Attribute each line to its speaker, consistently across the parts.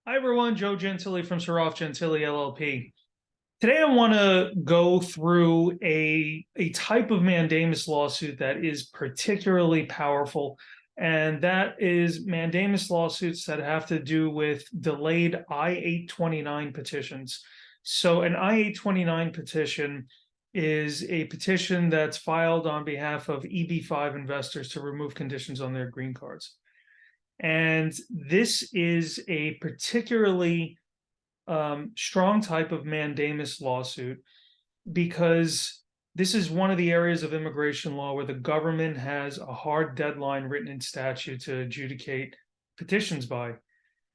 Speaker 1: Hi everyone, Joe Gentili from Saroff Gentili LLP. Today I want to go through a type of mandamus lawsuit that is particularly powerful, and that is mandamus lawsuits that have to do with delayed I-829 petitions. So an I-829 petition is a petition that's filed on behalf of EB-5 investors to remove conditions on their green cards. And this is a particularly strong type of mandamus lawsuit because this is one of the areas of immigration law where the government has a hard deadline written in statute to adjudicate petitions by.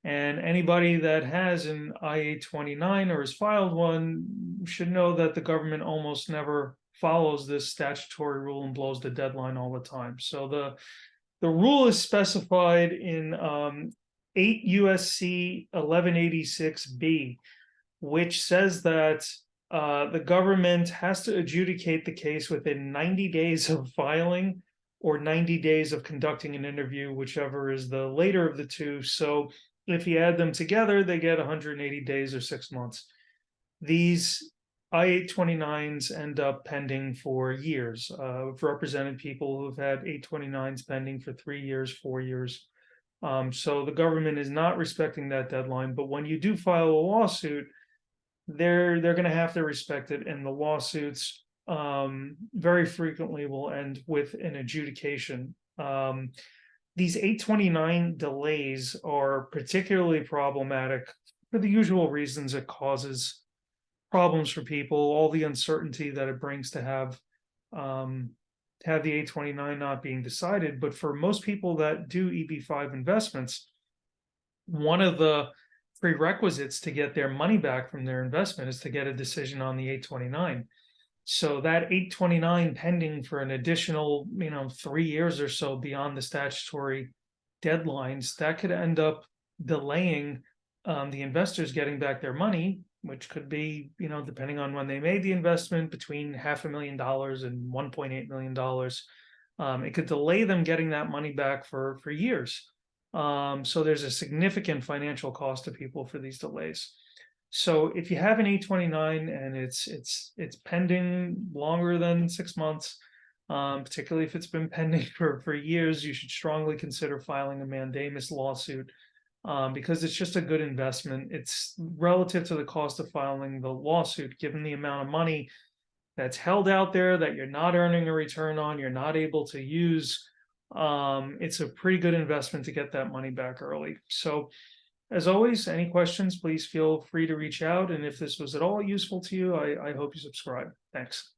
Speaker 1: And anybody that has an I-829 or has filed one should know that the government almost never follows this statutory rule and blows the deadline all the time. So the rule is specified in 8 U.S.C. 1186B, which says that the government has to adjudicate the case within 90 days of filing or 90 days of conducting an interview, whichever is the later of the two. So if you add them together, they get 180 days or 6 months. These I-829s end up pending for years. We've represented people who've had 829s pending for 3 years, 4 years. So the government is not respecting that deadline. But when you do file a lawsuit, they're going to have to respect it, and the lawsuits very frequently will end with an adjudication. These 829 delays are particularly problematic for the usual reasons. It causes problems for people, all the uncertainty that it brings to have the 829 not being decided. But for most people that do EB-5 investments, one of the prerequisites to get their money back from their investment is to get a decision on the 829. So that 829 pending for an additional 3 years or so beyond the statutory deadlines, that could end up delaying the investors getting back their money, which could be, depending on when they made the investment, between $500,000 and $1.8 million. It could delay them getting that money back for years. So there's a significant financial cost to people for these delays. So if you have an 829 and it's pending longer than 6 months, particularly if it's been pending for years, you should strongly consider filing a mandamus lawsuit. Because it's just a good investment. It's relative to the cost of filing the lawsuit, given the amount of money that's held out there that you're not earning a return on, you're not able to use. It's a pretty good investment to get that money back early. So as always, any questions, please feel free to reach out. And if this was at all useful to you, I hope you subscribe. Thanks.